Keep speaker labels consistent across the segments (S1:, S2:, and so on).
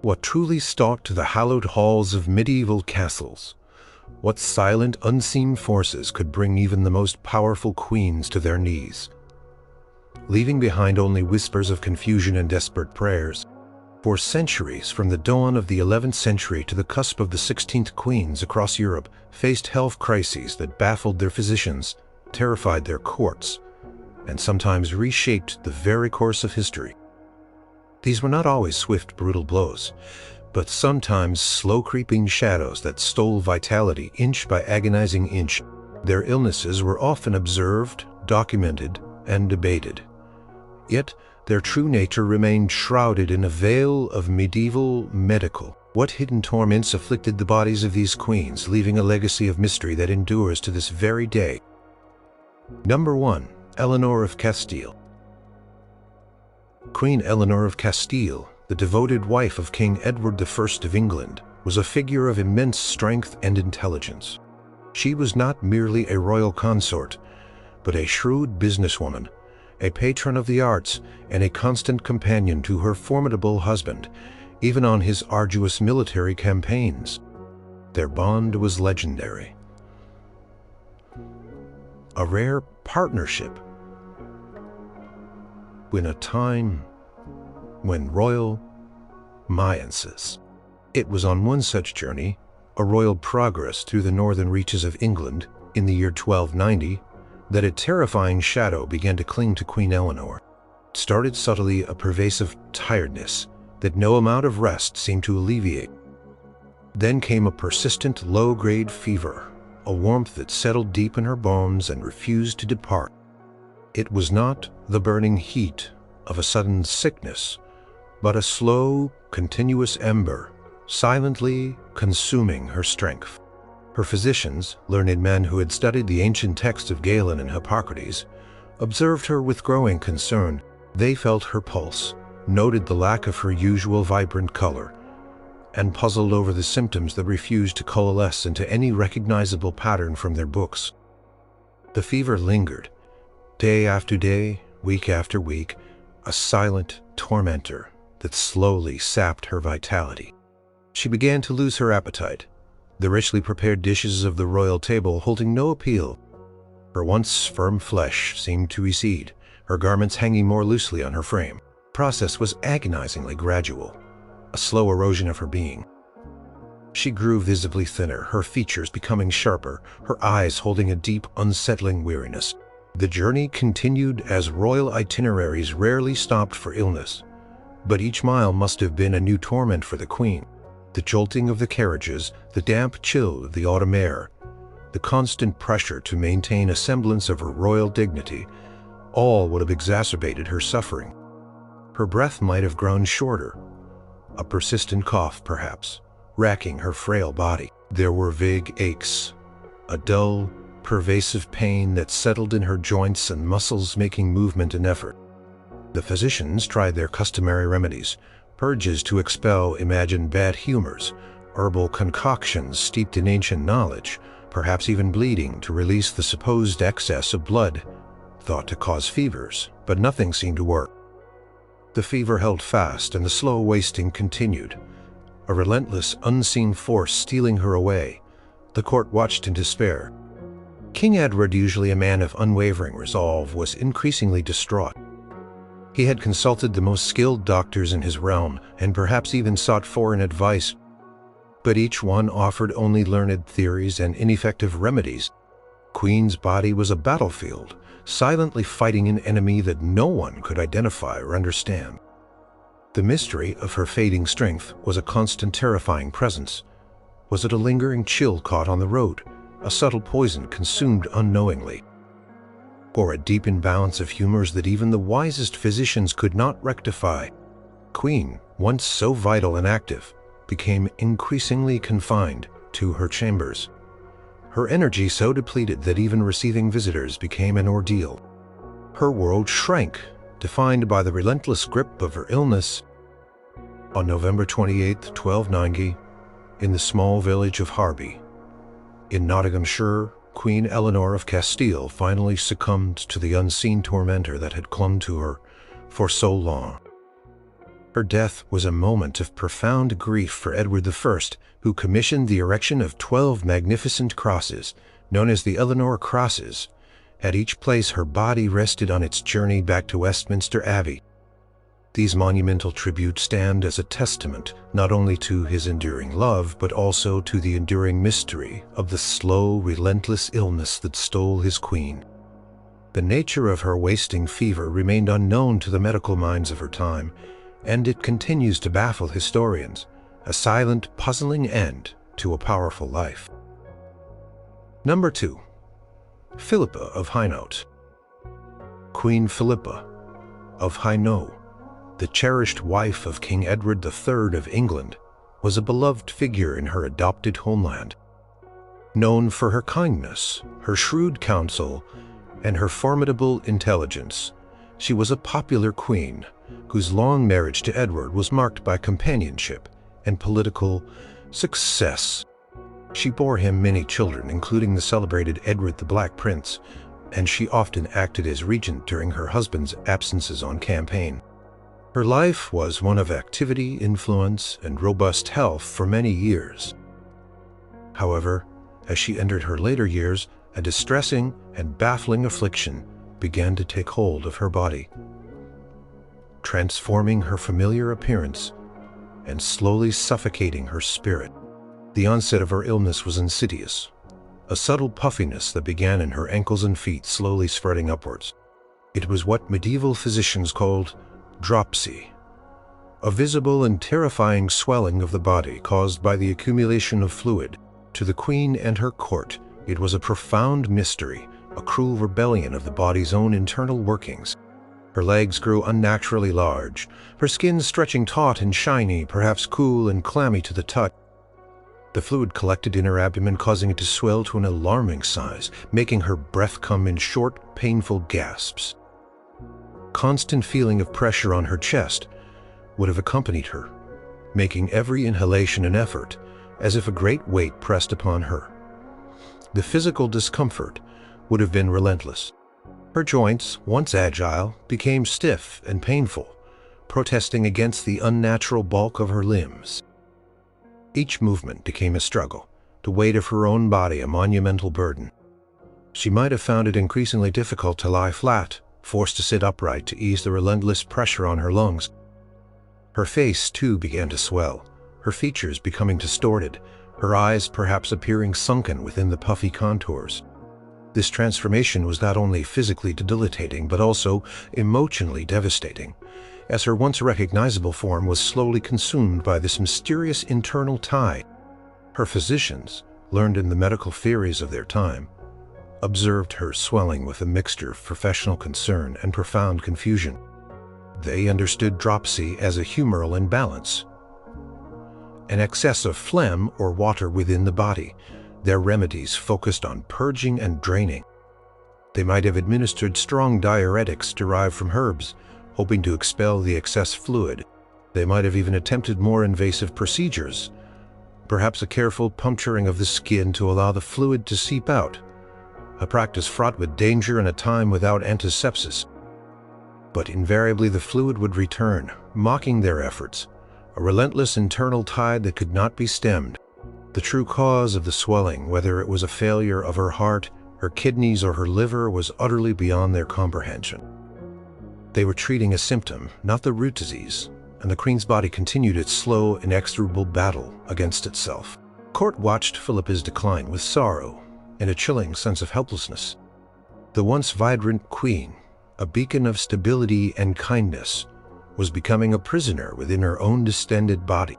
S1: What truly stalked the hallowed halls of medieval castles? What silent, unseen forces could bring even the most powerful queens to their knees, leaving behind only whispers of confusion and desperate prayers? For centuries, from the dawn of the 11th century to the cusp of the 16th, queens across Europe faced health crises that baffled their physicians, terrified their courts, and sometimes reshaped the very course of history. These were not always swift, brutal blows, but sometimes slow creeping shadows that stole vitality inch by agonizing inch. Their illnesses were often observed, documented, and debated. Yet their true nature remained shrouded in a veil of medieval medical. What hidden torments afflicted the bodies of these queens, leaving a legacy of mystery that endures to this very day? Number 1. Eleanor of Castile. Queen Eleanor of Castile, the devoted wife of King Edward I of England, was a figure of immense strength and intelligence. She was not merely a royal consort, but a shrewd businesswoman, a patron of the arts, and a constant companion to her formidable husband, even on his arduous military campaigns. Their bond was legendary. A rare partnership in a time when royal miances. It was on one such journey, a royal progress through the northern reaches of England in the year 1290, that a terrifying shadow began to cling to Queen Eleanor. It started subtly, a pervasive tiredness that no amount of rest seemed to alleviate. Then came a persistent low-grade fever, a warmth that settled deep in her bones and refused to depart. It was not the burning heat of a sudden sickness, but a slow, continuous ember, silently consuming her strength. Her physicians, learned men who had studied the ancient texts of Galen and Hippocrates, observed her with growing concern. They felt her pulse, noted the lack of her usual vibrant color, and puzzled over the symptoms that refused to coalesce into any recognizable pattern from their books. The fever lingered, day after day, week after week, a silent tormentor that slowly sapped her vitality. She began to lose her appetite, the richly prepared dishes of the royal table holding no appeal. Her once firm flesh seemed to recede, her garments hanging more loosely on her frame. The process was agonizingly gradual, a slow erosion of her being. She grew visibly thinner, her features becoming sharper, her eyes holding a deep, unsettling weariness. The journey continued as royal itineraries rarely stopped for illness, but each mile must have been a new torment for the queen. The jolting of the carriages, the damp chill of the autumn air, the constant pressure to maintain a semblance of her royal dignity, all would have exacerbated her suffering. Her breath might have grown shorter, a persistent cough perhaps, racking her frail body. There were vague aches, a dull, pervasive pain that settled in her joints and muscles, making movement an effort. The physicians tried their customary remedies, purges to expel imagined bad humors, herbal concoctions steeped in ancient knowledge, perhaps even bleeding to release the supposed excess of blood thought to cause fevers, but nothing seemed to work. The fever held fast and the slow wasting continued, a relentless, unseen force stealing her away. The court watched in despair. King Edward, usually a man of unwavering resolve, was increasingly distraught. He had consulted the most skilled doctors in his realm and perhaps even sought foreign advice, but each one offered only learned theories and ineffective remedies. Queen's body was a battlefield, silently fighting an enemy that no one could identify or understand. The mystery of her fading strength was a constant, terrifying presence. Was it a lingering chill caught on the road, a subtle poison consumed unknowingly, or a deep imbalance of humors that even the wisest physicians could not rectify? Queen, once so vital and active, became increasingly confined to her chambers, her energy so depleted that even receiving visitors became an ordeal. Her world shrank, defined by the relentless grip of her illness. On November 28, 1290, in the small village of Harby, in Nottinghamshire, Queen Eleanor of Castile finally succumbed to the unseen tormentor that had clung to her for so long. Her death was a moment of profound grief for Edward I, who commissioned the erection of 12 magnificent crosses, known as the Eleanor crosses. At each place her body rested on its journey back to Westminster Abbey. These monumental tributes stand as a testament not only to his enduring love, but also to the enduring mystery of the slow, relentless illness that stole his queen. The nature of her wasting fever remained unknown to the medical minds of her time, and it continues to baffle historians, a silent, puzzling end to a powerful life. Number 2. Philippa of Hainault. Queen Philippa of Hainault, the cherished wife of King Edward III of England, was a beloved figure in her adopted homeland. Known for her kindness, her shrewd counsel, and her formidable intelligence, she was a popular queen whose long marriage to Edward was marked by companionship and political success. She bore him many children, including the celebrated Edward the Black Prince, and she often acted as regent during her husband's absences on campaign. Her life was one of activity, influence, and robust health for many years. However, as she entered her later years, a distressing and baffling affliction began to take hold of her body, transforming her familiar appearance and slowly suffocating her spirit. The onset of her illness was insidious, a subtle puffiness that began in her ankles and feet, slowly spreading upwards. It was what medieval physicians called dropsy, a visible and terrifying swelling of the body caused by the accumulation of fluid. To the queen and her court, it was a profound mystery, a cruel rebellion of the body's own internal workings. Her legs grew unnaturally large, her skin stretching taut and shiny, perhaps cool and clammy to the touch. The fluid collected in her abdomen, causing it to swell to an alarming size, making her breath come in short, painful gasps. Constant feeling of pressure on her chest would have accompanied her, making every inhalation an effort, as if a great weight pressed upon her. The physical discomfort would have been relentless. Her joints, once agile, became stiff and painful, protesting against the unnatural bulk of her limbs. Each movement became a struggle, the weight of her own body a monumental burden. She might have found it increasingly difficult to lie flat, forced to sit upright to ease the relentless pressure on her lungs. Her face, too, began to swell, her features becoming distorted, her eyes perhaps appearing sunken within the puffy contours. This transformation was not only physically debilitating, but also emotionally devastating, as her once recognizable form was slowly consumed by this mysterious internal tide. Her physicians, learned in the medical theories of their time, observed her swelling with a mixture of professional concern and profound confusion. They understood dropsy as a humoral imbalance, an excess of phlegm or water within the body. Their remedies focused on purging and draining. They might have administered strong diuretics derived from herbs, hoping to expel the excess fluid. They might have even attempted more invasive procedures, perhaps a careful puncturing of the skin to allow the fluid to seep out, a practice fraught with danger in a time without antisepsis. But invariably the fluid would return, mocking their efforts, a relentless internal tide that could not be stemmed. The true cause of the swelling, whether it was a failure of her heart, her kidneys, or her liver, was utterly beyond their comprehension. They were treating a symptom, not the root disease, and the queen's body continued its slow, inexorable battle against itself. Court watched Philippa's decline with sorrow and a chilling sense of helplessness. The once vibrant queen, a beacon of stability and kindness, was becoming a prisoner within her own distended body.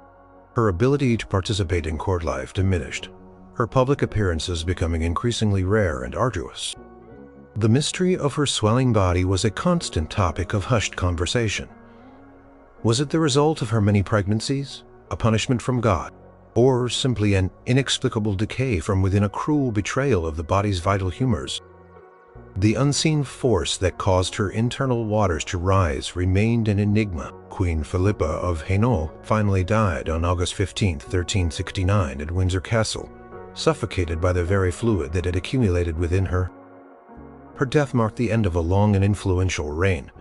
S1: Her ability to participate in court life diminished, her public appearances becoming increasingly rare and arduous. The mystery of her swelling body was a constant topic of hushed conversation. Was it the result of her many pregnancies, a punishment from God, or simply an inexplicable decay from within, a cruel betrayal of the body's vital humors? The unseen force that caused her internal waters to rise remained an enigma. Queen Philippa of Hainault finally died on August 15, 1369 at Windsor Castle, suffocated by the very fluid that had accumulated within her. Her death marked the end of a long and influential reign,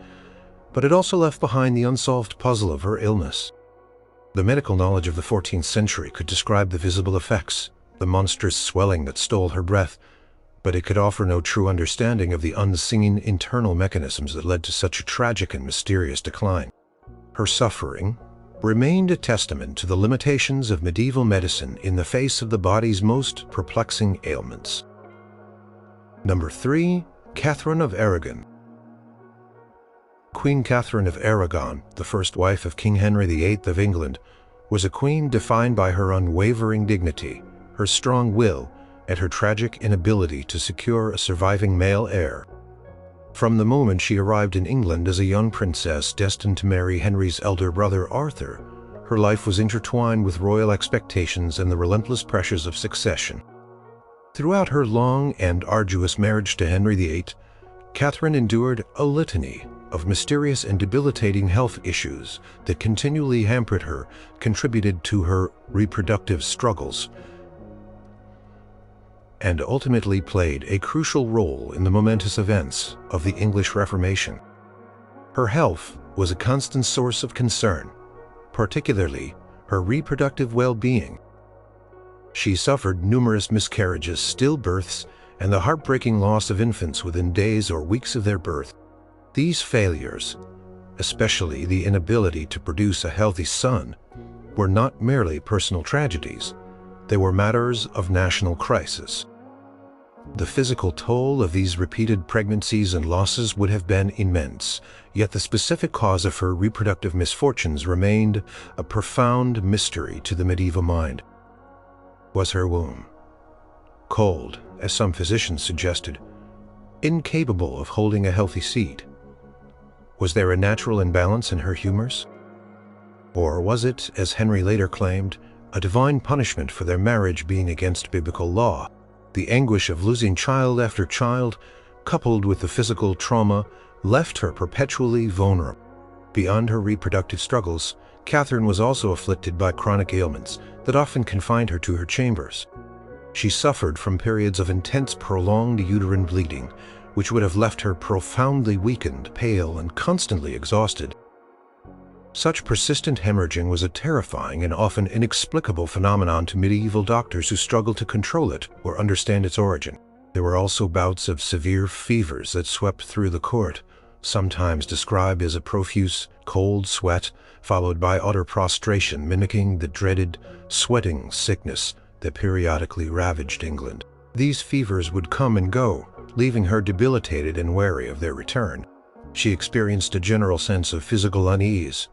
S1: but it also left behind the unsolved puzzle of her illness. The medical knowledge of the 14th century could describe the visible effects, the monstrous swelling that stole her breath, but it could offer no true understanding of the unseen internal mechanisms that led to such a tragic and mysterious decline. Her suffering remained a testament to the limitations of medieval medicine in the face of the body's most perplexing ailments. Number 3. Catherine of Aragon. Queen Catherine of Aragon, the first wife of King Henry VIII of England, was a queen defined by her unwavering dignity, her strong will, and her tragic inability to secure a surviving male heir. From the moment she arrived in England as a young princess destined to marry Henry's elder brother Arthur, her life was intertwined with royal expectations and the relentless pressures of succession. Throughout her long and arduous marriage to Henry VIII, Catherine endured a litany of mysterious and debilitating health issues that continually hampered her, contributed to her reproductive struggles, and ultimately played a crucial role in the momentous events of the English Reformation. Her health was a constant source of concern, particularly her reproductive well-being. She suffered numerous miscarriages, stillbirths, and the heartbreaking loss of infants within days or weeks of their birth. These failures, especially the inability to produce a healthy son, were not merely personal tragedies. They were matters of national crisis. The physical toll of these repeated pregnancies and losses would have been immense, yet the specific cause of her reproductive misfortunes remained a profound mystery to the medieval mind. Was her womb cold, as some physicians suggested, incapable of holding a healthy seed? Was there a natural imbalance in her humors? Or was it, as Henry later claimed, a divine punishment for their marriage being against biblical law? The anguish of losing child after child, coupled with the physical trauma, left her perpetually vulnerable. Beyond her reproductive struggles, Catherine was also afflicted by chronic ailments that often confined her to her chambers. She suffered from periods of intense, prolonged uterine bleeding, which would have left her profoundly weakened, pale, and constantly exhausted. Such persistent hemorrhaging was a terrifying and often inexplicable phenomenon to medieval doctors who struggled to control it or understand its origin. There were also bouts of severe fevers that swept through the court, sometimes described as a profuse, cold sweat, followed by utter prostration, mimicking the dreaded sweating sickness that periodically ravaged England. These fevers would come and go, leaving her debilitated and wary of their return. She experienced a general sense of physical unease,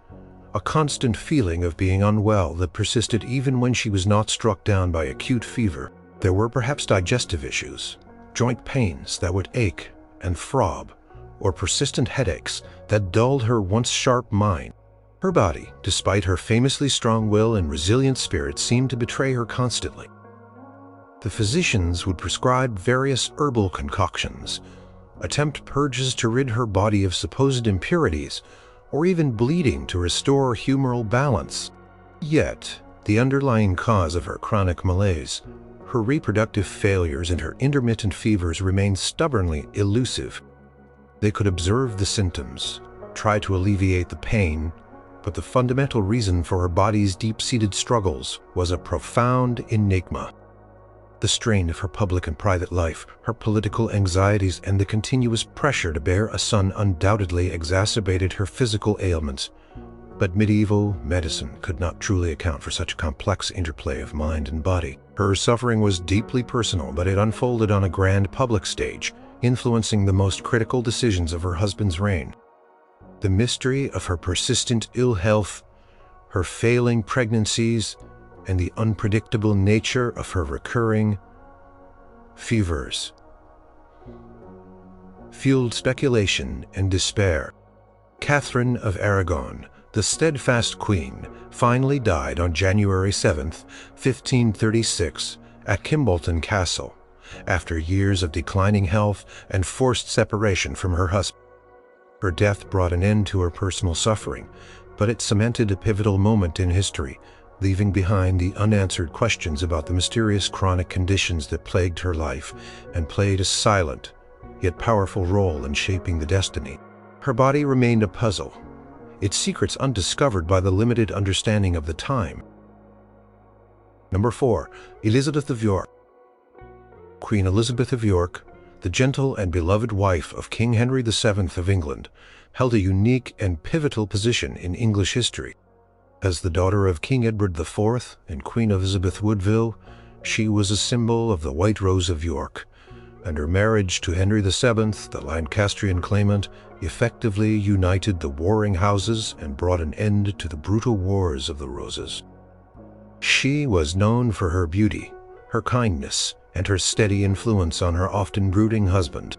S1: a constant feeling of being unwell that persisted even when she was not struck down by acute fever. There were perhaps digestive issues, joint pains that would ache and throb, or persistent headaches that dulled her once sharp mind. Her body, despite her famously strong will and resilient spirit, seemed to betray her constantly. The physicians would prescribe various herbal concoctions, attempt purges to rid her body of supposed impurities, or even bleeding to restore humoral balance. Yet, the underlying cause of her chronic malaise, her reproductive failures and her intermittent fevers remained stubbornly elusive. They could observe the symptoms, try to alleviate the pain, but the fundamental reason for her body's deep-seated struggles was a profound enigma. The strain of her public and private life, her political anxieties, and the continuous pressure to bear a son undoubtedly exacerbated her physical ailments. But medieval medicine could not truly account for such a complex interplay of mind and body. Her suffering was deeply personal, but it unfolded on a grand public stage, influencing the most critical decisions of her husband's reign. The mystery of her persistent ill health, her failing pregnancies, and the unpredictable nature of her recurring fevers fueled speculation and despair. Catherine of Aragon, the steadfast queen, finally died on January 7, 1536, at Kimbolton Castle, after years of declining health and forced separation from her husband. Her death brought an end to her personal suffering, but it cemented a pivotal moment in history, leaving behind the unanswered questions about the mysterious chronic conditions that plagued her life and played a silent, yet powerful role in shaping the destiny Her body remained a puzzle, its secrets undiscovered by the limited understanding of the time. Number 4. Elizabeth of York. Queen Elizabeth of York, the gentle and beloved wife of King Henry VII of England, held a unique and pivotal position in English history. As the daughter of King Edward IV and Queen Elizabeth Woodville, she was a symbol of the White Rose of York, and her marriage to Henry VII, the Lancastrian claimant, effectively united the warring houses and brought an end to the brutal wars of the Roses. She was known for her beauty, her kindness, and her steady influence on her often brooding husband.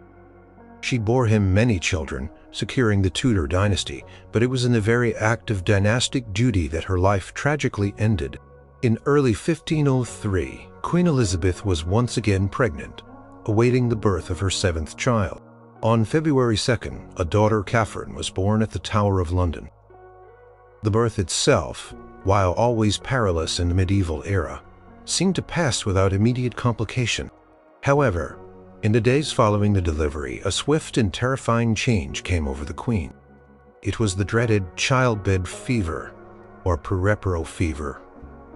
S1: She bore him many children, securing the Tudor dynasty, but it was in the very act of dynastic duty that her life tragically ended. In early 1503, Queen Elizabeth was once again pregnant, awaiting the birth of her 7th child. On February 2nd, a daughter, Catherine, was born at the Tower of London. The birth itself, while always perilous in the medieval era, seemed to pass without immediate complication. However, in the days following the delivery, a swift and terrifying change came over the Queen. It was the dreaded childbed fever, or puerperal fever,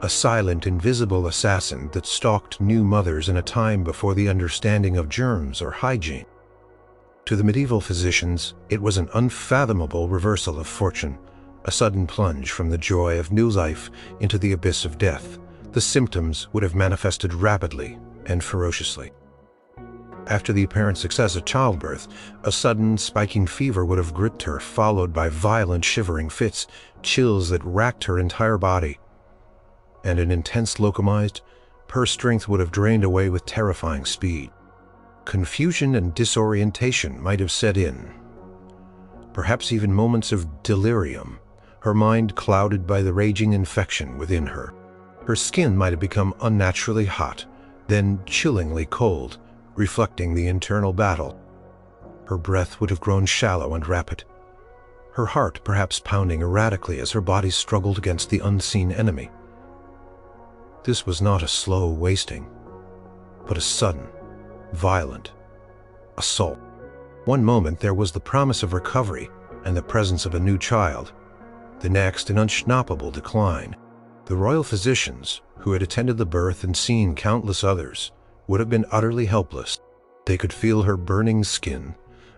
S1: a silent, invisible assassin that stalked new mothers in a time before the understanding of germs or hygiene. To the medieval physicians, it was an unfathomable reversal of fortune, a sudden plunge from the joy of new life into the abyss of death. The symptoms would have manifested rapidly and ferociously. After the apparent success of childbirth, a sudden spiking fever would have gripped her, followed by violent shivering fits, chills that racked her entire body. And in intense locomized, her strength would have drained away with terrifying speed. Confusion and disorientation might have set in. Perhaps even moments of delirium, her mind clouded by the raging infection within her. Her skin might have become unnaturally hot, then chillingly cold, reflecting the internal battle. Her breath would have grown shallow and rapid, her heart perhaps pounding erratically as her body struggled against the unseen enemy. This was not a slow wasting, but a sudden, violent assault. One moment there was the promise of recovery and the presence of a new child, the next an unstoppable decline. The royal physicians, who had attended the birth and seen countless others, would have been utterly helpless. They could feel her burning skin,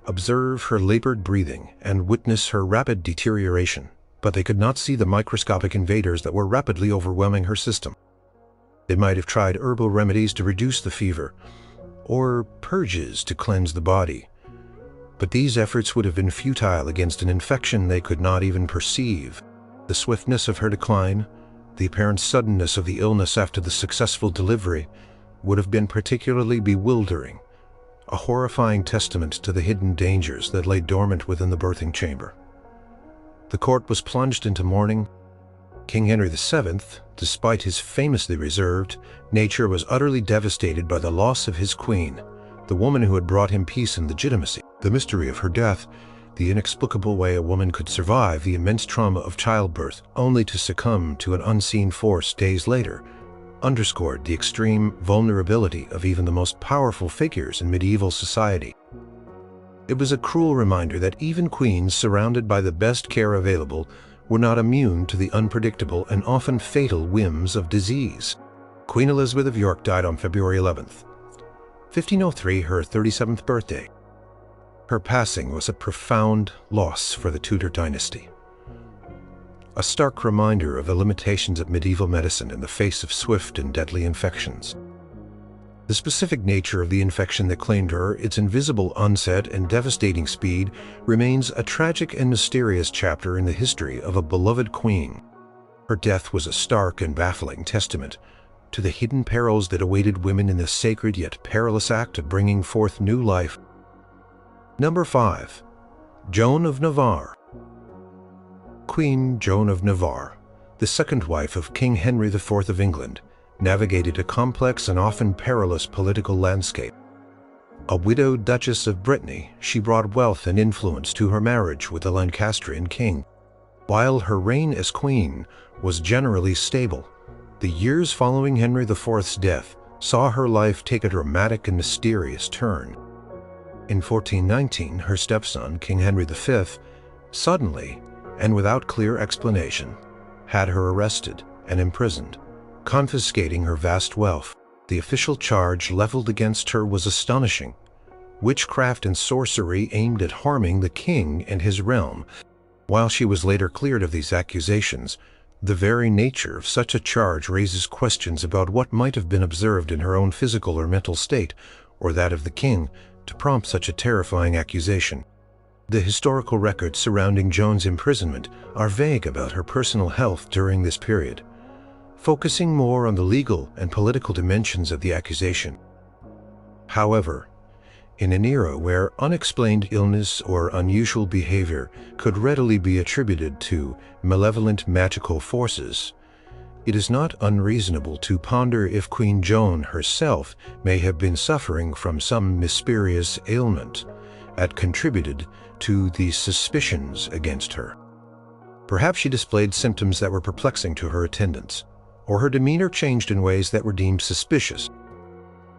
S1: observe her labored breathing, and witness her rapid deterioration, but they could not see the microscopic invaders that were rapidly overwhelming her system. They might have tried herbal remedies to reduce the fever, or purges to cleanse the body, but these efforts would have been futile against an infection they could not even perceive. The swiftness of her decline, the apparent suddenness of the illness after the successful delivery, would have been particularly bewildering, a horrifying testament to the hidden dangers that lay dormant within the birthing chamber. The court was plunged into mourning. King Henry VII, despite his famously reserved nature, was utterly devastated by the loss of his queen, the woman who had brought him peace and legitimacy. The mystery of her death, the inexplicable way a woman could survive the immense trauma of childbirth only to succumb to an unseen force days later, underscored the extreme vulnerability of even the most powerful figures in medieval society. It was a cruel reminder that even queens surrounded by the best care available were not immune to the unpredictable and often fatal whims of disease. Queen Elizabeth of York died on February 11th, 1503, her 37th birthday. Her passing was a profound loss for the Tudor dynasty, a stark reminder of the limitations of medieval medicine in the face of swift and deadly infections. The specific nature of the infection that claimed her, its invisible onset and devastating speed, remains a tragic and mysterious chapter in the history of a beloved queen. Her death was a stark and baffling testament to the hidden perils that awaited women in the sacred yet perilous act of bringing forth new life. Number 5. Joan of Navarre. Queen Joan of Navarre, the second wife of King Henry IV of England, navigated a complex and often perilous political landscape. A widowed Duchess of Brittany, she brought wealth and influence to her marriage with the Lancastrian king. While her reign as queen was generally stable, the years following Henry IV's death saw her life take a dramatic and mysterious turn. In 1419, her stepson, King Henry V, suddenly, and without clear explanation, had her arrested and imprisoned, confiscating her vast wealth. The official charge leveled against her was astonishing: witchcraft and sorcery aimed at harming the king and his realm. While she was later cleared of these accusations, the very nature of such a charge raises questions about what might have been observed in her own physical or mental state, or that of the king, to prompt such a terrifying accusation. The historical records surrounding Joan's imprisonment are vague about her personal health during this period, focusing more on the legal and political dimensions of the accusation. However, in an era where unexplained illness or unusual behavior could readily be attributed to malevolent magical forces, it is not unreasonable to ponder if Queen Joan herself may have been suffering from some mysterious ailment that contributed to the suspicions against her. Perhaps she displayed symptoms that were perplexing to her attendants, or her demeanor changed in ways that were deemed suspicious.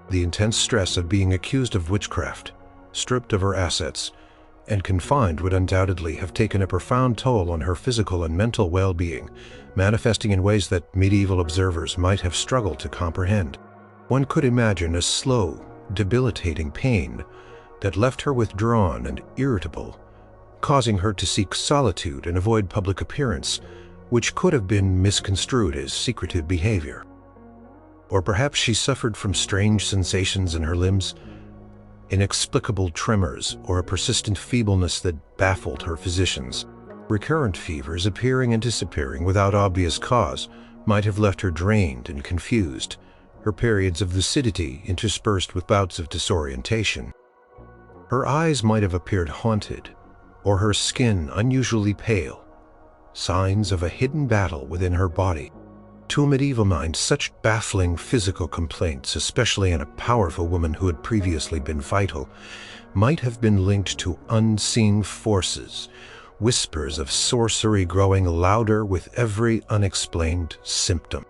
S1: The intense stress of being accused of witchcraft, stripped of her assets, and confined would undoubtedly have taken a profound toll on her physical and mental well-being, manifesting in ways that medieval observers might have struggled to comprehend. One could imagine a slow, debilitating pain that left her withdrawn and irritable, causing her to seek solitude and avoid public appearance, which could have been misconstrued as secretive behavior. Or perhaps she suffered from strange sensations in her limbs, inexplicable tremors, or a persistent feebleness that baffled her physicians. Recurrent fevers appearing and disappearing without obvious cause might have left her drained and confused, her periods of lucidity interspersed with bouts of disorientation. Her eyes might have appeared haunted, or her skin unusually pale, signs of a hidden battle within her body. To a medieval mind, such baffling physical complaints, especially in a powerful woman who had previously been vital, might have been linked to unseen forces, whispers of sorcery growing louder with every unexplained symptom.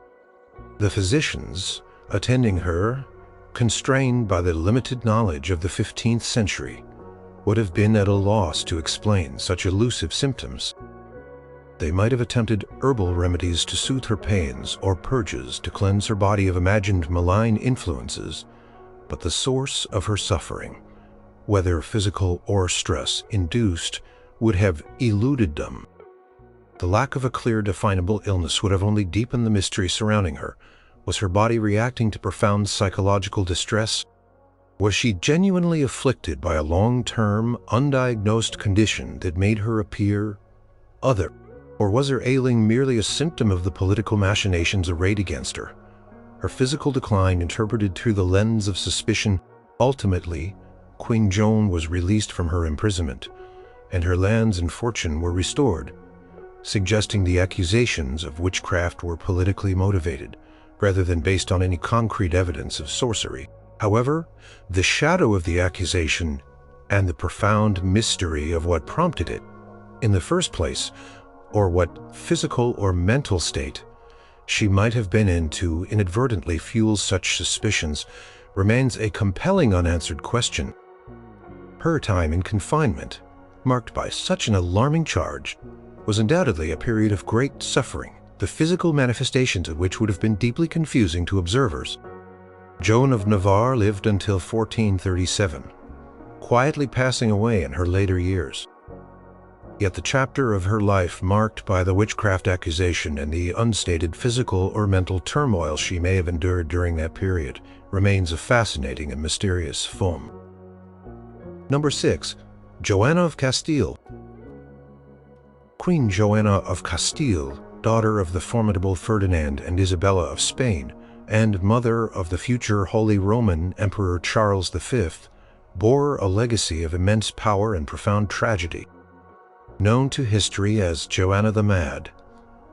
S1: The physicians attending her, constrained by the limited knowledge of the 15th century, would have been at a loss to explain such elusive symptoms. They might have attempted herbal remedies to soothe her pains or purges to cleanse her body of imagined malign influences, but the source of her suffering, whether physical or stress-induced, would have eluded them. The lack of a clear, definable illness would have only deepened the mystery surrounding her. Was her body reacting to profound psychological distress? Was she genuinely afflicted by a long-term, undiagnosed condition that made her appear other? Or was her ailing merely a symptom of the political machinations arrayed against her? Her physical decline interpreted through the lens of suspicion. Ultimately, Queen Joan was released from her imprisonment, and her lands and fortune were restored, suggesting the accusations of witchcraft were politically motivated, rather than based on any concrete evidence of sorcery. However, the shadow of the accusation and the profound mystery of what prompted it, in the first place, or what physical or mental state she might have been in to inadvertently fuel such suspicions, remains a compelling unanswered question. Her time in confinement, marked by such an alarming charge, was undoubtedly a period of great suffering, the physical manifestations of which would have been deeply confusing to observers. Joan of Navarre lived until 1437, quietly passing away in her later years. Yet the chapter of her life marked by the witchcraft accusation and the unstated physical or mental turmoil she may have endured during that period remains a fascinating and mysterious film. Number 6. Joanna of Castile. Queen Joanna of Castile, daughter of the formidable Ferdinand and Isabella of Spain, and mother of the future Holy Roman Emperor Charles V, bore a legacy of immense power and profound tragedy. Known to history as Joanna the Mad,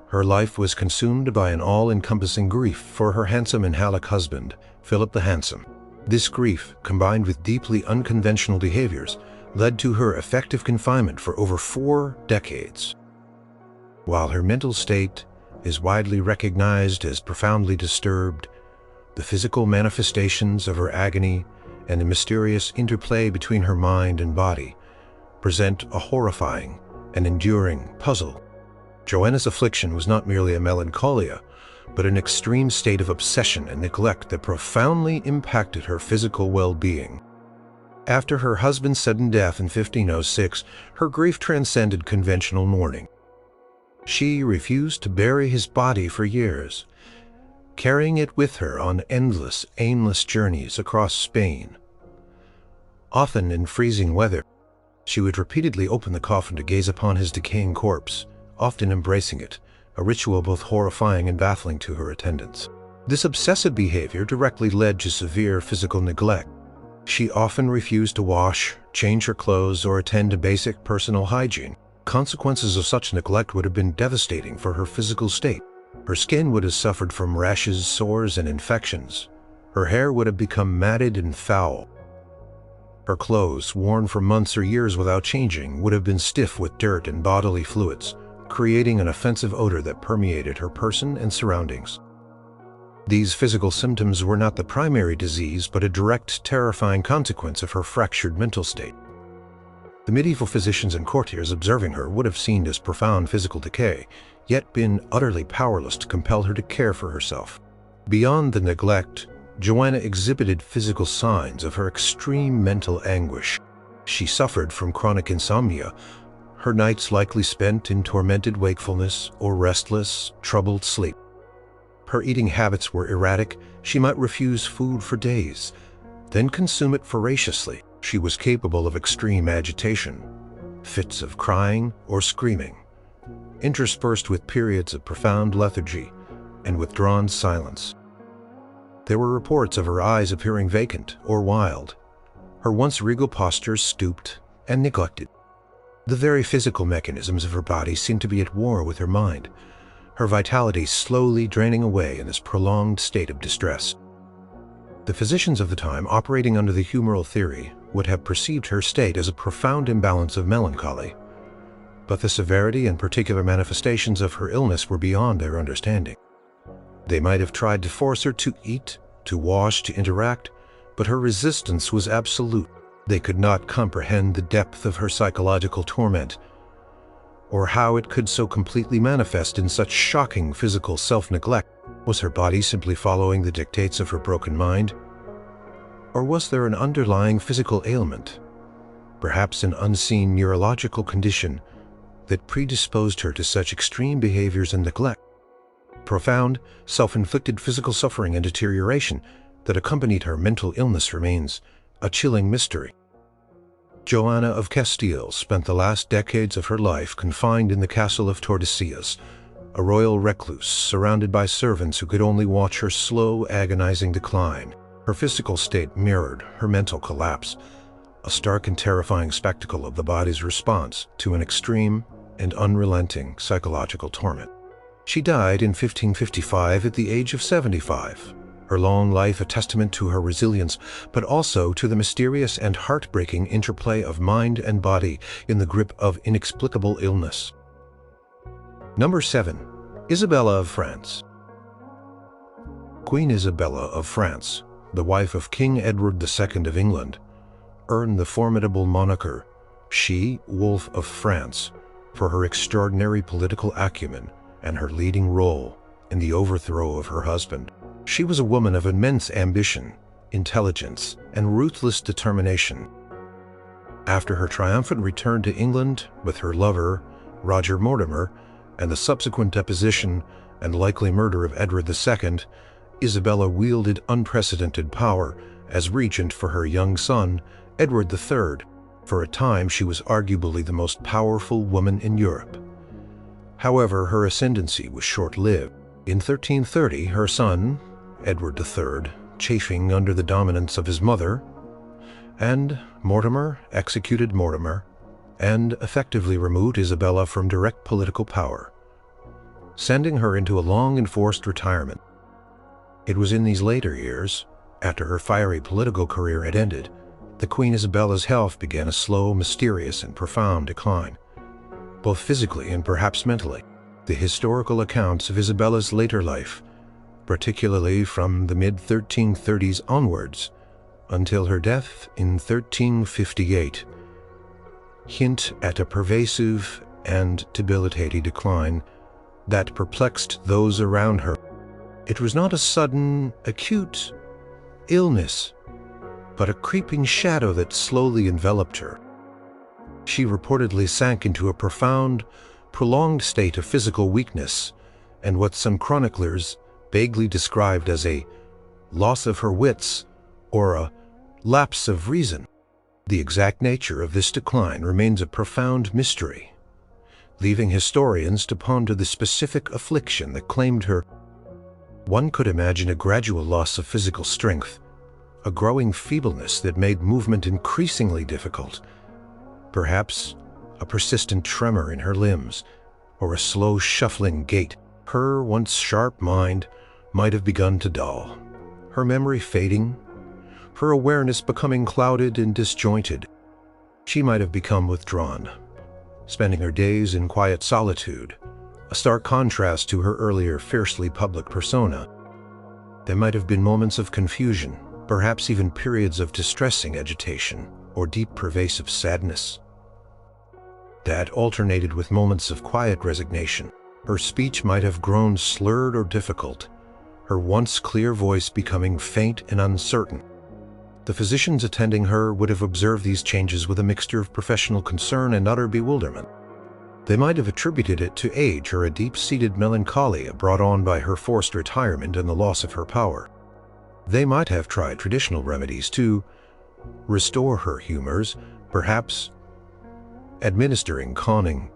S1: her life was consumed by an all-encompassing grief for her handsome and halleck husband, Philip the Handsome. This grief, combined with deeply unconventional behaviors, led to her effective confinement for over 4 decades. While her mental state is widely recognized as profoundly disturbed, the physical manifestations of her agony and the mysterious interplay between her mind and body present a horrifying and enduring puzzle. Joanna's affliction was not merely a melancholia, but an extreme state of obsession and neglect that profoundly impacted her physical well-being. After her husband's sudden death in 1506, her grief transcended conventional mourning. She refused to bury his body for years, carrying it with her on endless, aimless journeys across Spain. Often in freezing weather, she would repeatedly open the coffin to gaze upon his decaying corpse, often embracing it, a ritual both horrifying and baffling to her attendants. This obsessive behavior directly led to severe physical neglect. She often refused to wash, change her clothes, or attend to basic personal hygiene. Consequences of such neglect would have been devastating for her physical state. Her skin would have suffered from rashes, sores, and infections. Her hair would have become matted and foul. Her clothes, worn for months or years without changing, would have been stiff with dirt and bodily fluids, creating an offensive odor that permeated her person and surroundings. These physical symptoms were not the primary disease, but a direct, terrifying consequence of her fractured mental state. The medieval physicians and courtiers observing her would have seen this profound physical decay, yet been utterly powerless to compel her to care for herself. Beyond the neglect, Joanna exhibited physical signs of her extreme mental anguish. She suffered from chronic insomnia, her nights likely spent in tormented wakefulness or restless, troubled sleep. Her eating habits were erratic. She might refuse food for days, then consume it voraciously. She was capable of extreme agitation, fits of crying or screaming, interspersed with periods of profound lethargy and withdrawn silence. There were reports of her eyes appearing vacant or wild, her once regal posture stooped and neglected. The very physical mechanisms of her body seemed to be at war with her mind, her vitality slowly draining away in this prolonged state of distress. The physicians of the time, operating under the humoral theory, would have perceived her state as a profound imbalance of melancholy, but the severity and particular manifestations of her illness were beyond their understanding. They might have tried to force her to eat, to wash, to interact, but her resistance was absolute. They could not comprehend the depth of her psychological torment, or how it could so completely manifest in such shocking physical self-neglect. Was her body simply following the dictates of her broken mind? Or was there an underlying physical ailment, perhaps an unseen neurological condition, that predisposed her to such extreme behaviors and neglect? Profound, self-inflicted physical suffering and deterioration that accompanied her mental illness remains a chilling mystery. Joanna of Castile spent the last decades of her life confined in the castle of Tordesillas, a royal recluse surrounded by servants who could only watch her slow, agonizing decline. Her physical state mirrored her mental collapse, a stark and terrifying spectacle of the body's response to an extreme and unrelenting psychological torment. She died in 1555 at the age of 75, her long life a testament to her resilience, but also to the mysterious and heartbreaking interplay of mind and body in the grip of inexplicable illness. Number 7. Isabella of France. Queen Isabella of France, the wife of King Edward II of England, earned the formidable moniker, She Wolf of France, for her extraordinary political acumen and her leading role in the overthrow of her husband. She was a woman of immense ambition, intelligence, and ruthless determination. After her triumphant return to England with her lover, Roger Mortimer, and the subsequent deposition and likely murder of Edward II, Isabella wielded unprecedented power as regent for her young son, Edward III. For a time, she was arguably the most powerful woman in Europe. However, her ascendancy was short-lived. In 1330, her son, Edward III, chafing under the dominance of his mother, and Mortimer executed Mortimer and effectively removed Isabella from direct political power, sending her into a long-enforced retirement. It was in these later years, after her fiery political career had ended, that Queen Isabella's health began a slow, mysterious, and profound decline, both physically and perhaps mentally. The historical accounts of Isabella's later life, particularly from the mid-1330s onwards, until her death in 1358, hint at a pervasive and debilitating decline that perplexed those around her. It was not a sudden, acute illness, but a creeping shadow that slowly enveloped her. She reportedly sank into a profound, prolonged state of physical weakness, and what some chroniclers vaguely described as a loss of her wits or a lapse of reason. The exact nature of this decline remains a profound mystery, leaving historians to ponder the specific affliction that claimed her. One could imagine a gradual loss of physical strength, a growing feebleness that made movement increasingly difficult, perhaps a persistent tremor in her limbs, or a slow shuffling gait. Her once sharp mind might have begun to dull, her memory fading, her awareness becoming clouded and disjointed. She might have become withdrawn, spending her days in quiet solitude, a stark contrast to her earlier fiercely public persona. There might have been moments of confusion, perhaps even periods of distressing agitation or deep pervasive sadness that alternated with moments of quiet resignation. Her speech might have grown slurred or difficult, her once clear voice becoming faint and uncertain. The physicians attending her would have observed these changes with a mixture of professional concern and utter bewilderment. They might have attributed it to age or a deep-seated melancholia brought on by her forced retirement and the loss of her power. They might have tried traditional remedies to restore her humors, perhaps administering calming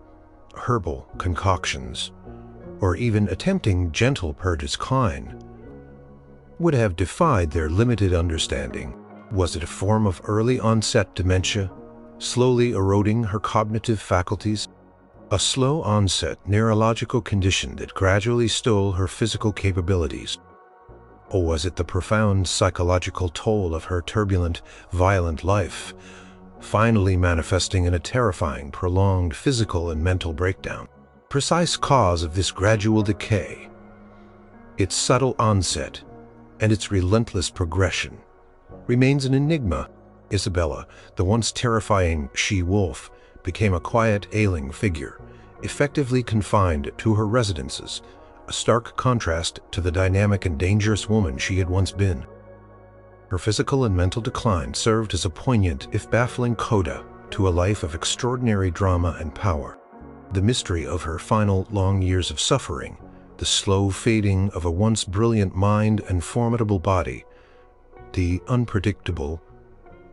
S1: herbal concoctions, or even attempting gentle purgatory would have defied their limited understanding. Was it a form of early-onset dementia, slowly eroding her cognitive faculties? A slow-onset neurological condition that gradually stole her physical capabilities? Or was it the profound psychological toll of her turbulent, violent life, finally manifesting in a terrifying, prolonged physical and mental breakdown? Precise cause of this gradual decay, its subtle onset, and its relentless progression remains an enigma. Isabella, the once terrifying she-wolf, became a quiet, ailing figure, effectively confined to her residences, a stark contrast to the dynamic and dangerous woman she had once been. Her physical and mental decline served as a poignant, if baffling, coda to a life of extraordinary drama and power. The mystery of her final long years of suffering, the slow fading of a once brilliant mind and formidable body, the unpredictable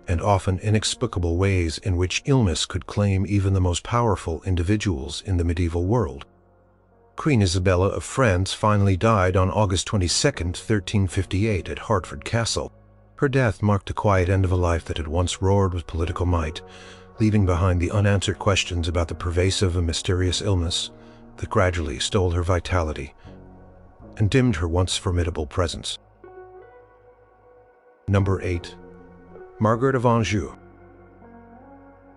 S1: and often inexplicable ways in which illness could claim even the most powerful individuals in the medieval world. Queen Isabella of France finally died on August 22, 1358 at Hertford Castle. Her death marked the quiet end of a life that had once roared with political might, leaving behind the unanswered questions about the pervasive and mysterious illness that gradually stole her vitality and dimmed her once formidable presence. Number 8. Margaret of Anju.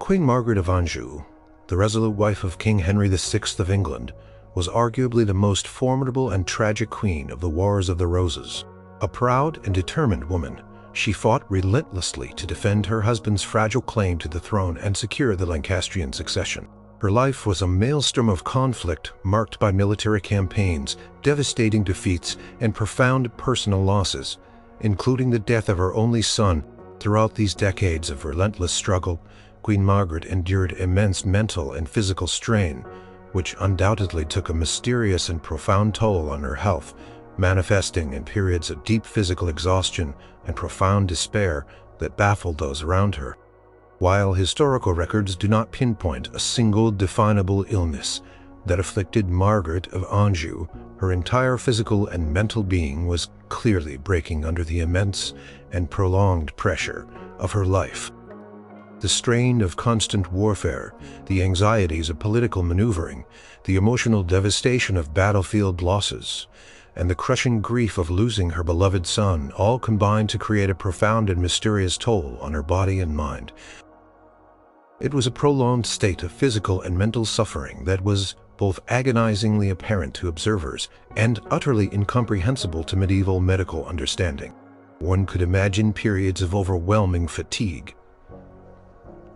S1: Queen Margaret of Anju, the resolute wife of King Henry VI of England, was arguably the most formidable and tragic queen of the Wars of the Roses. A proud and determined woman, she fought relentlessly to defend her husband's fragile claim to the throne and secure the Lancastrian succession. Her life was a maelstrom of conflict marked by military campaigns, devastating defeats, and profound personal losses, including the death of her only son. Throughout these decades of relentless struggle, Queen Margaret endured immense mental and physical strain, which undoubtedly took a mysterious and profound toll on her health, manifesting in periods of deep physical exhaustion and profound despair that baffled those around her. While historical records do not pinpoint a single definable illness that afflicted Margaret of Anjou, her entire physical and mental being was clearly breaking under the immense and prolonged pressure of her life. The strain of constant warfare, the anxieties of political maneuvering, the emotional devastation of battlefield losses, and the crushing grief of losing her beloved son all combined to create a profound and mysterious toll on her body and mind. It was a prolonged state of physical and mental suffering that was both agonizingly apparent to observers and utterly incomprehensible to medieval medical understanding. One could imagine periods of overwhelming fatigue,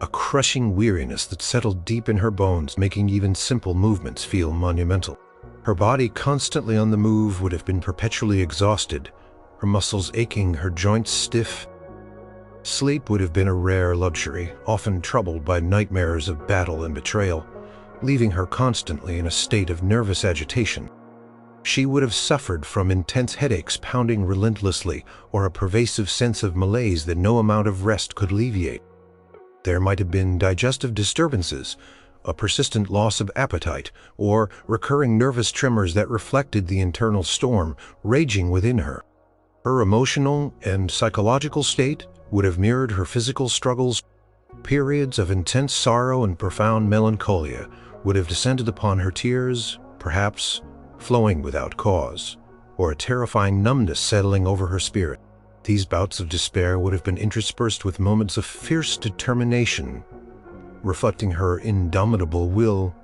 S1: a crushing weariness that settled deep in her bones, making even simple movements feel monumental. Her body, constantly on the move, would have been perpetually exhausted, her muscles aching, her joints stiff. Sleep would have been a rare luxury, often troubled by nightmares of battle and betrayal, leaving her constantly in a state of nervous agitation. She would have suffered from intense headaches pounding relentlessly, or a pervasive sense of malaise that no amount of rest could alleviate. There might have been digestive disturbances, a persistent loss of appetite, or recurring nervous tremors that reflected the internal storm raging within her. Her emotional and psychological state would have mirrored her physical struggles. Periods of intense sorrow and profound melancholia would have descended upon her, tears, perhaps flowing without cause, or a terrifying numbness settling over her spirit. These bouts of despair would have been interspersed with moments of fierce determination, reflecting her indomitable will,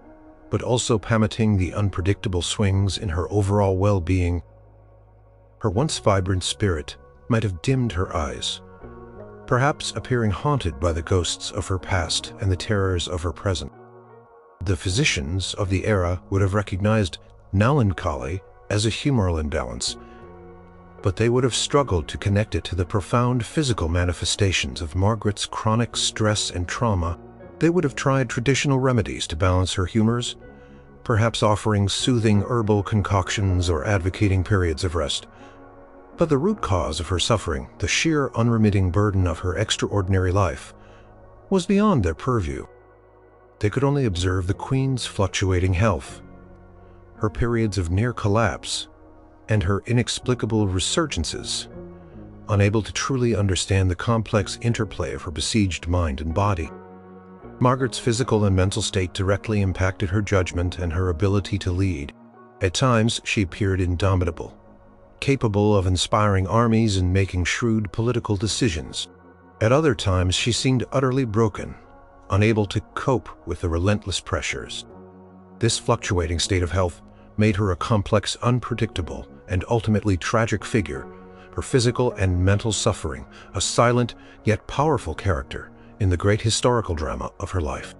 S1: but also palmating the unpredictable swings in her overall well-being. Her once vibrant spirit might have dimmed her eyes, perhaps appearing haunted by the ghosts of her past and the terrors of her present. The physicians of the era would have recognized melancholy as a humoral imbalance, but they would have struggled to connect it to the profound physical manifestations of Margaret's chronic stress and trauma. They would have tried traditional remedies to balance her humors, perhaps offering soothing herbal concoctions or advocating periods of rest. But the root cause of her suffering, the sheer unremitting burden of her extraordinary life, was beyond their purview. They could only observe the Queen's fluctuating health, her periods of near collapse, and her inexplicable resurgences, unable to truly understand the complex interplay of her besieged mind and body. Margaret's physical and mental state directly impacted her judgment and her ability to lead. At times, she appeared indomitable, capable of inspiring armies and making shrewd political decisions. At other times, she seemed utterly broken, unable to cope with the relentless pressures. This fluctuating state of health made her a complex, unpredictable, and ultimately tragic figure, her physical and mental suffering a silent yet powerful character in the great historical drama of her life.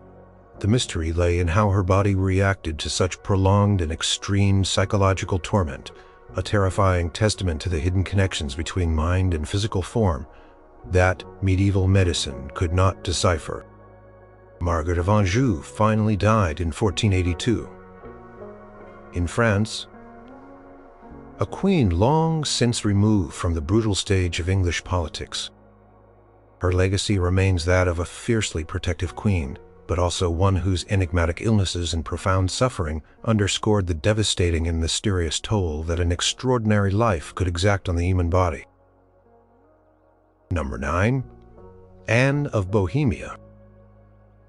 S1: The mystery lay in how her body reacted to such prolonged and extreme psychological torment, a terrifying testament to the hidden connections between mind and physical form that medieval medicine could not decipher. Margaret of Anju finally died in 1482. In France, a queen long since removed from the brutal stage of English politics. Her legacy remains that of a fiercely protective queen, but also one whose enigmatic illnesses and profound suffering underscored the devastating and mysterious toll that an extraordinary life could exact on the human body. Number 9. Anne of Bohemia.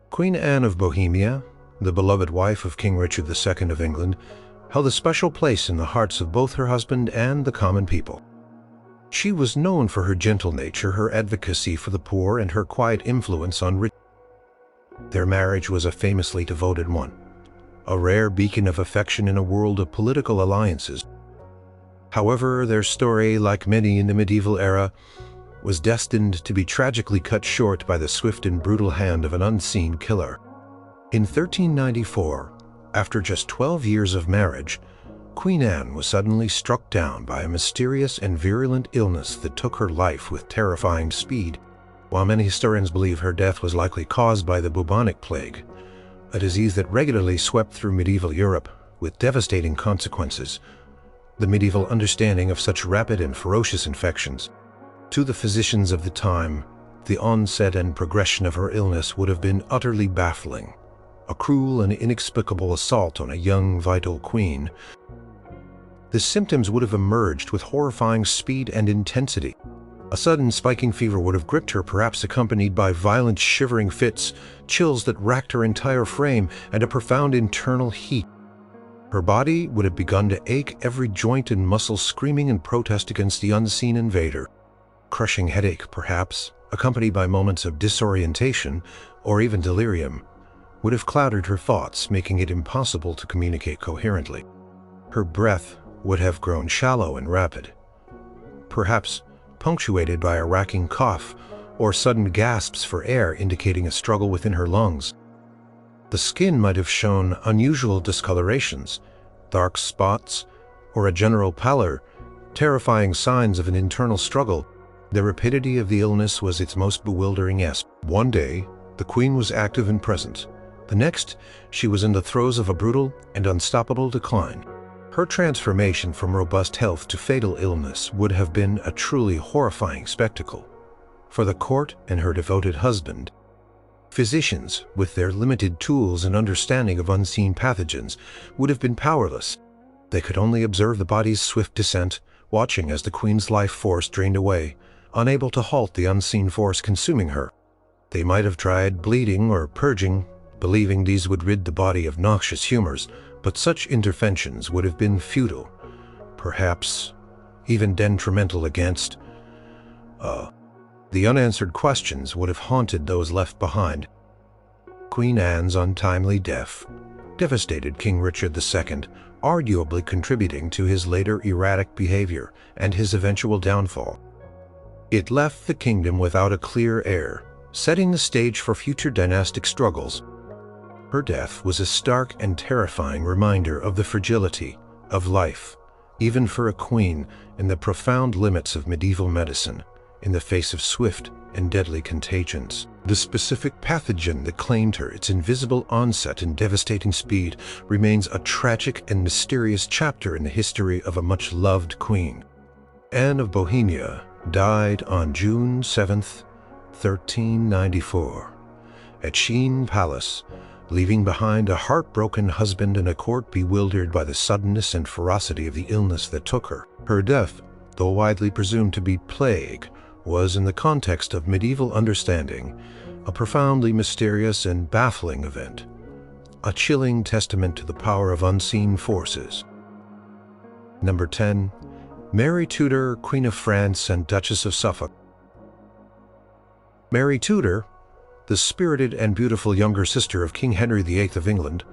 S1: Queen Anne of Bohemia, the beloved wife of King Richard II of England, held a special place in the hearts of both her husband and the common people. She was known for her gentle nature, her advocacy for the poor, and her quiet influence on rich. Their marriage was a famously devoted one, a rare beacon of affection in a world of political alliances. However, their story, like many in the medieval era, was destined to be tragically cut short by the swift and brutal hand of an unseen killer. In 1394, after just 12 years of marriage, Queen Anne was suddenly struck down by a mysterious and virulent illness that took her life with terrifying speed. While many historians believe her death was likely caused by the bubonic plague, a disease that regularly swept through medieval Europe with devastating consequences, the medieval understanding of such rapid and ferocious infections. To the physicians of the time, the onset and progression of her illness would have been utterly baffling, a cruel and inexplicable assault on a young, vital queen. The symptoms would have emerged with horrifying speed and intensity. A sudden spiking fever would have gripped her, perhaps accompanied by violent shivering fits, chills that racked her entire frame, and a profound internal heat. Her body would have begun to ache, every joint and muscle screaming in protest against the unseen invader. Crushing headache, perhaps, accompanied by moments of disorientation or even delirium, would have clouded her thoughts, making it impossible to communicate coherently. Her breath would have grown shallow and rapid, perhaps punctuated by a racking cough or sudden gasps for air indicating a struggle within her lungs. The skin might have shown unusual discolorations, dark spots, or a general pallor, terrifying signs of an internal struggle. The rapidity of the illness was its most bewildering aspect. One day, the queen was active and present. The next, she was in the throes of a brutal and unstoppable decline. Her transformation from robust health to fatal illness would have been a truly horrifying spectacle for the court and her devoted husband. Physicians, with their limited tools and understanding of unseen pathogens, would have been powerless. They could only observe the body's swift descent, watching as the queen's life force drained away, unable to halt the unseen force consuming her. They might have tried bleeding or purging, believing these would rid the body of noxious humors, but such interventions would have been futile, perhaps even detrimental against the unanswered questions would have haunted those left behind. Queen Anne's untimely death devastated King Richard II, arguably contributing to his later erratic behavior and his eventual downfall. It left the kingdom without a clear heir, setting the stage for future dynastic struggles. Her death was a stark and terrifying reminder of the fragility of life, even for a queen, and the profound limits of medieval medicine in the face of swift and deadly contagions. The specific pathogen that claimed her, its invisible onset and devastating speed, remains a tragic and mysterious chapter in the history of a much-loved queen. Anne of Bohemia died on June 7, 1394, at Sheen Palace, leaving behind a heartbroken husband and a court bewildered by the suddenness and ferocity of the illness that took her. Her death, though widely presumed to be plague, was, in the context of medieval understanding, a profoundly mysterious and baffling event, a chilling testament to the power of unseen forces. Number 10. Mary Tudor, Queen of France and Duchess of Suffolk. Mary Tudor, the spirited and beautiful younger sister of King Henry VIII of England,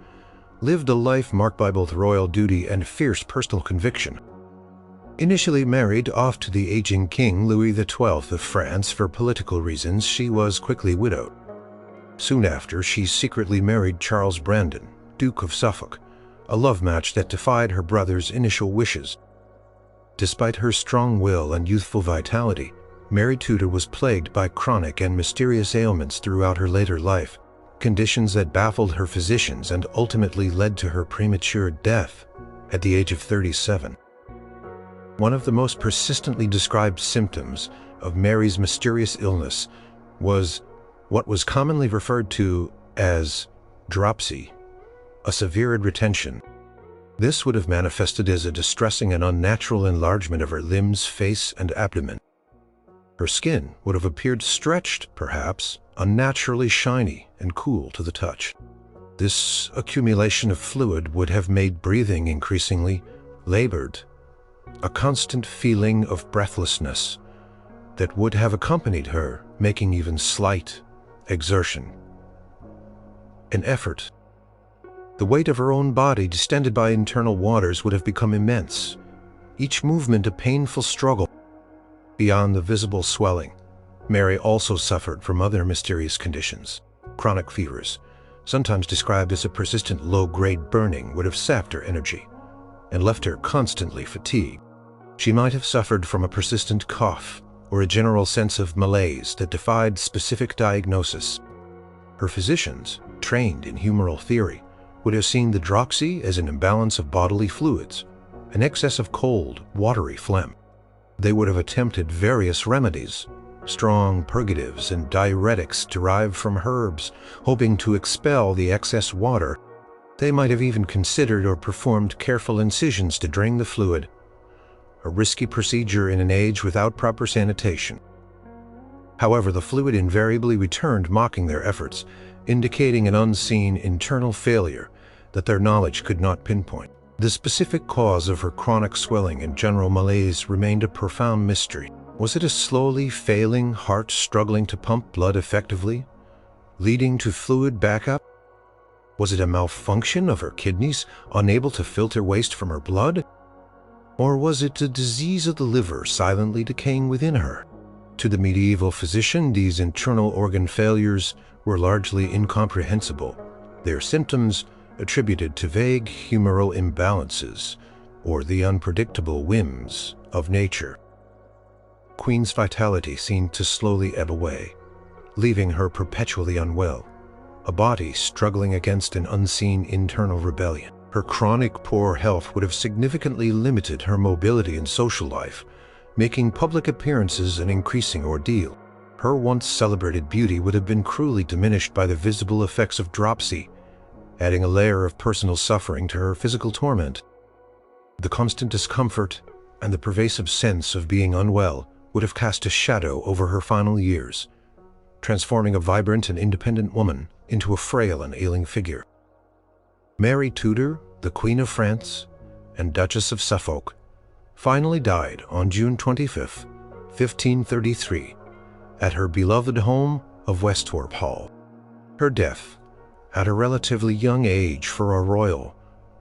S1: lived a life marked by both royal duty and fierce personal conviction. Initially married off to the aging King Louis XII of France for political reasons, she was quickly widowed. Soon after, she secretly married Charles Brandon, Duke of Suffolk, a love match that defied her brother's initial wishes. Despite her strong will and youthful vitality, Mary Tudor was plagued by chronic and mysterious ailments throughout her later life, conditions that baffled her physicians and ultimately led to her premature death at the age of 37. One of the most persistently described symptoms of Mary's mysterious illness was what was commonly referred to as dropsy, a severe retention. This would have manifested as a distressing and unnatural enlargement of her limbs, face, and abdomen. Her skin would have appeared stretched, perhaps, unnaturally shiny and cool to the touch. This accumulation of fluid would have made breathing increasingly labored, a constant feeling of breathlessness that would have accompanied her making even slight exertion an effort. The weight of her own body, distended by internal waters, would have become immense, each movement a painful struggle. Beyond the visible swelling, Mary also suffered from other mysterious conditions. Chronic fevers, sometimes described as a persistent low-grade burning, would have sapped her energy and left her constantly fatigued. She might have suffered from a persistent cough or a general sense of malaise that defied specific diagnosis. Her physicians, trained in humoral theory, would have seen the dropsy as an imbalance of bodily fluids, an excess of cold, watery phlegm. They would have attempted various remedies, strong purgatives and diuretics derived from herbs, hoping to expel the excess water. They might have even considered or performed careful incisions to drain the fluid, a risky procedure in an age without proper sanitation. However, the fluid invariably returned, mocking their efforts, indicating an unseen internal failure that their knowledge could not pinpoint. The specific cause of her chronic swelling and general malaise remained a profound mystery. Was it a slowly failing heart struggling to pump blood effectively, leading to fluid backup? Was it a malfunction of her kidneys, unable to filter waste from her blood? Or was it a disease of the liver silently decaying within her? To the medieval physician, these internal organ failures were largely incomprehensible, their symptoms attributed to vague humoral imbalances or the unpredictable whims of nature. Queen's vitality seemed to slowly ebb away, leaving her perpetually unwell, a body struggling against an unseen internal rebellion. Her chronic poor health would have significantly limited her mobility and social life, making public appearances an increasing ordeal. Her once celebrated beauty would have been cruelly diminished by the visible effects of dropsy, adding a layer of personal suffering to her physical torment. The constant discomfort and the pervasive sense of being unwell would have cast a shadow over her final years, transforming a vibrant and independent woman into a frail and ailing figure. Mary Tudor, the Queen of France and Duchess of Suffolk, finally died on June 25, 1533, at her beloved home of Westhorpe Hall. Her death, at a relatively young age for a royal,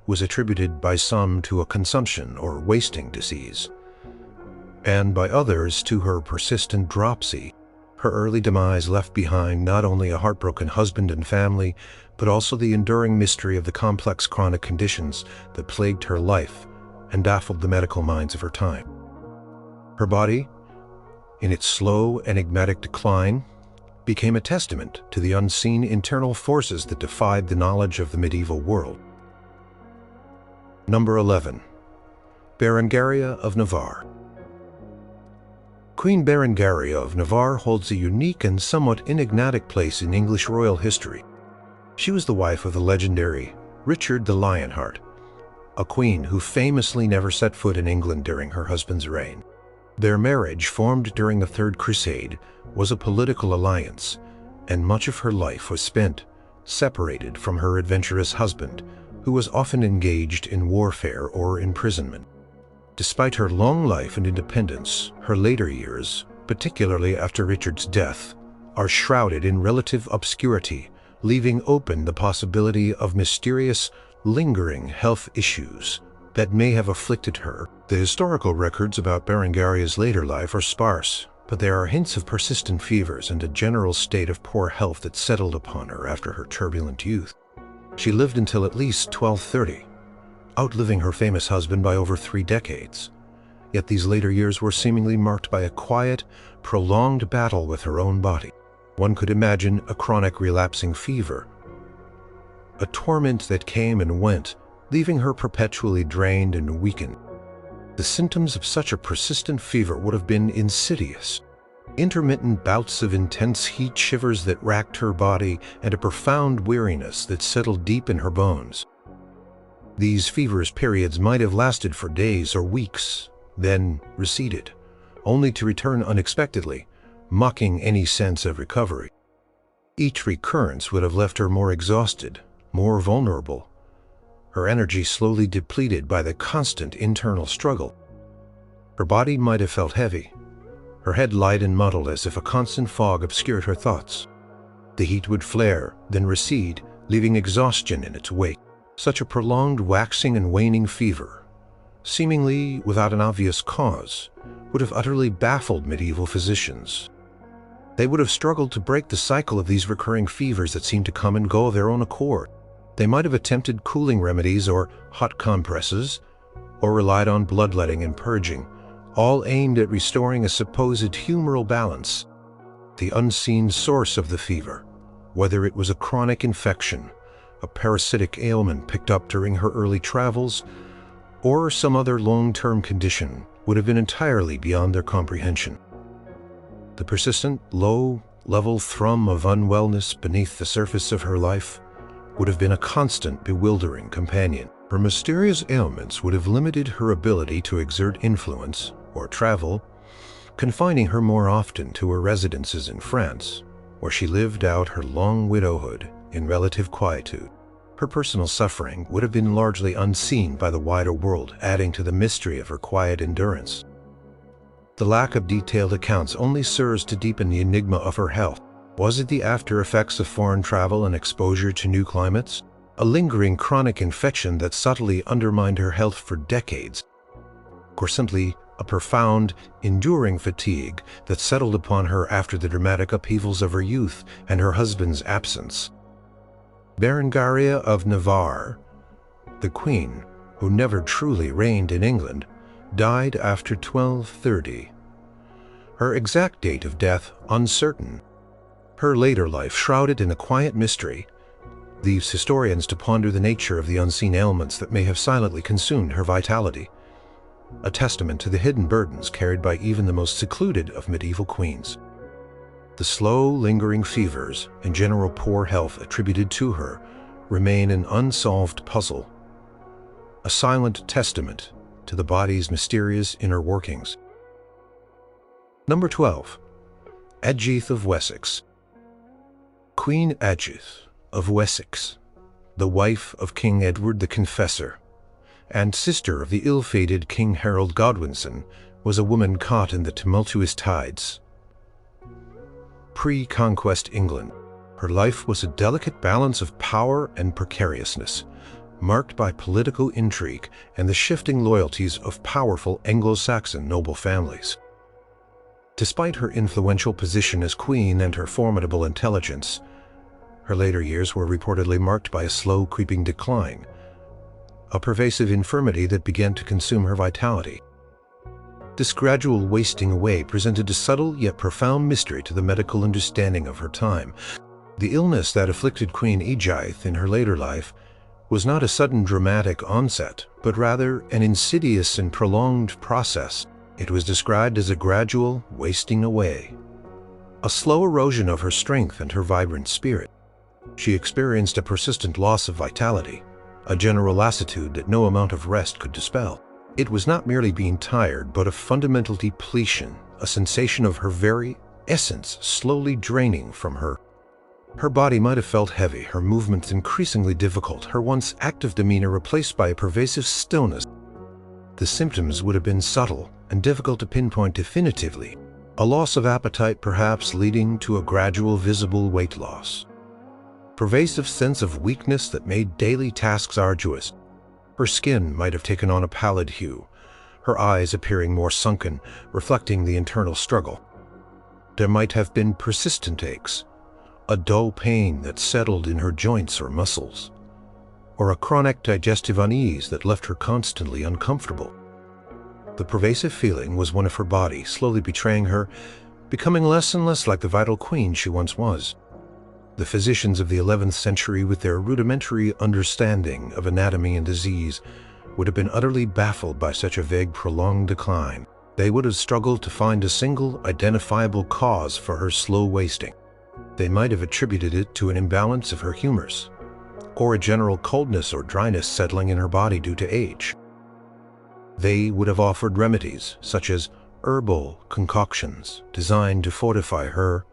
S1: was attributed by some to a consumption or wasting disease, and by others to her persistent dropsy. Her early demise left behind not only a heartbroken husband and family, but also the enduring mystery of the complex chronic conditions that plagued her life and baffled the medical minds of her time. Her body, in its slow, enigmatic decline, became a testament to the unseen internal forces that defied the knowledge of the medieval world. Number 11. Berengaria of Navarre. Queen Berengaria of Navarre holds a unique and somewhat enigmatic place in English royal history. She was the wife of the legendary Richard the Lionheart, a queen who famously never set foot in England during her husband's reign. Their marriage, formed during the Third Crusade, was a political alliance, and much of her life was spent separated from her adventurous husband, who was often engaged in warfare or imprisonment. Despite her long life and independence, her later years, particularly after Richard's death, are shrouded in relative obscurity, leaving open the possibility of mysterious, lingering health issues that may have afflicted her. The historical records about Berengaria's later life are sparse, but there are hints of persistent fevers and a general state of poor health that settled upon her after her turbulent youth. She lived until at least 1230, outliving her famous husband by over 3 decades. Yet these later years were seemingly marked by a quiet, prolonged battle with her own body. One could imagine a chronic relapsing fever, a torment that came and went, leaving her perpetually drained and weakened. The symptoms of such a persistent fever would have been insidious. Intermittent bouts of intense heat shivers that racked her body and a profound weariness that settled deep in her bones. These feverish periods might have lasted for days or weeks, then receded, only to return unexpectedly, mocking any sense of recovery. Each recurrence would have left her more exhausted, more vulnerable, her energy slowly depleted by the constant internal struggle. Her body might have felt heavy, her head light and muddled as if a constant fog obscured her thoughts. The heat would flare, then recede, leaving exhaustion in its wake. Such a prolonged waxing and waning fever, seemingly without an obvious cause, would have utterly baffled medieval physicians. They would have struggled to break the cycle of these recurring fevers that seemed to come and go of their own accord. They might have attempted cooling remedies or hot compresses, or relied on bloodletting and purging, all aimed at restoring a supposed humoral balance. The unseen source of the fever, whether it was a chronic infection, a parasitic ailment picked up during her early travels, or some other long-term condition, would have been entirely beyond their comprehension. The persistent, low-level thrum of unwellness beneath the surface of her life would have been a constant, bewildering companion. Her mysterious ailments would have limited her ability to exert influence or travel, confining her more often to her residences in France, where she lived out her long widowhood in relative quietude. Her personal suffering would have been largely unseen by the wider world, adding to the mystery of her quiet endurance. The lack of detailed accounts only serves to deepen the enigma of her health. Was it the after effects of foreign travel and exposure to new climates? A lingering chronic infection that subtly undermined her health for decades? or simply a profound, enduring fatigue that settled upon her after the dramatic upheavals of her youth and her husband's absence. Berengaria of Navarre, the queen, who never truly reigned in England, died after 1230. Her exact date of death uncertain. Her later life, shrouded in a quiet mystery, leaves historians to ponder the nature of the unseen ailments that may have silently consumed her vitality, a testament to the hidden burdens carried by even the most secluded of medieval queens. The slow, lingering fevers and general poor health attributed to her remain an unsolved puzzle, a silent testament to the body's mysterious inner workings. Number 12. Ajith of Wessex. Queen Ajith of Wessex, the wife of King Edward the Confessor, and sister of the ill-fated King Harold Godwinson, was a woman caught in the tumultuous tides. Pre-conquest England, her life was a delicate balance of power and precariousness, marked by political intrigue and the shifting loyalties of powerful Anglo-Saxon noble families. Despite her influential position as queen and her formidable intelligence, her later years were reportedly marked by a slow, creeping decline, a pervasive infirmity that began to consume her vitality. This gradual wasting away presented a subtle yet profound mystery to the medical understanding of her time. The illness that afflicted Queen Ajith in her later life was not a sudden dramatic onset, but rather an insidious and prolonged process. It was described as a gradual wasting away, a slow erosion of her strength and her vibrant spirit. She experienced a persistent loss of vitality, a general lassitude that no amount of rest could dispel. It was not merely being tired, but a fundamental depletion, a sensation of her very essence slowly draining from her. Her body might have felt heavy, her movements increasingly difficult, her once active demeanor replaced by a pervasive stillness. The symptoms would have been subtle and difficult to pinpoint definitively, a loss of appetite perhaps leading to a gradual visible weight loss, pervasive sense of weakness that made daily tasks arduous. Her skin might have taken on a pallid hue, her eyes appearing more sunken, reflecting the internal struggle. There might have been persistent aches, a dull pain that settled in her joints or muscles, or a chronic digestive unease that left her constantly uncomfortable. The pervasive feeling was one of her body slowly betraying her, becoming less and less like the vital queen she once was. The physicians of the 11th century, with their rudimentary understanding of anatomy and disease, would have been utterly baffled by such a vague, prolonged decline. They would have struggled to find a single, identifiable cause for her slow wasting. They might have attributed it to an imbalance of her humors, or a general coldness or dryness settling in her body due to age. They would have offered remedies, such as herbal concoctions designed to fortify her,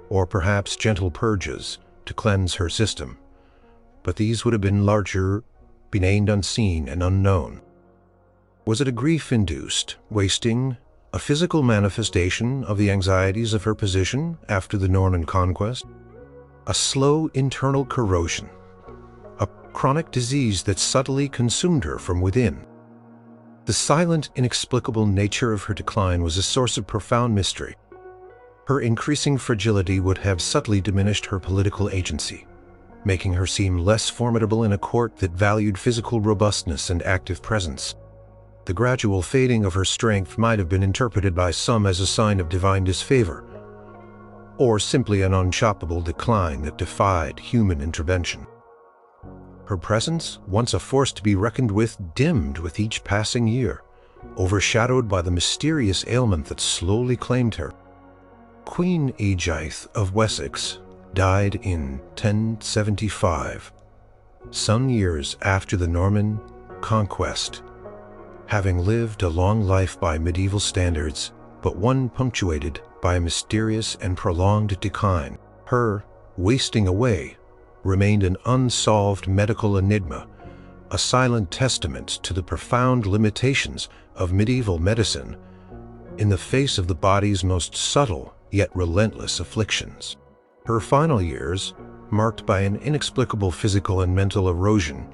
S1: or perhaps gentle purges to cleanse her system, but these would have been larger, remained unseen and unknown. Was it a grief-induced wasting, a physical manifestation of the anxieties of her position after the Norman conquest? A slow internal corrosion, a chronic disease that subtly consumed her from within? The silent, inexplicable nature of her decline was a source of profound mystery. Her increasing fragility would have subtly diminished her political agency, making her seem less formidable in a court that valued physical robustness and active presence. The gradual fading of her strength might have been interpreted by some as a sign of divine disfavor, or simply an unstoppable decline that defied human intervention. Her presence, once a force to be reckoned with, dimmed with each passing year, overshadowed by the mysterious ailment that slowly claimed her. Queen Ajith of Wessex died in 1075, some years after the Norman conquest, having lived a long life by medieval standards, but one punctuated by a mysterious and prolonged decline. Her wasting away remained an unsolved medical enigma, a silent testament to the profound limitations of medieval medicine in the face of the body's most subtle yet relentless afflictions. Her final years, marked by an inexplicable physical and mental erosion,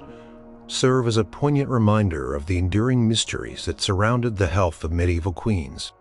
S1: serve as a poignant reminder of the enduring mysteries that surrounded the health of medieval queens.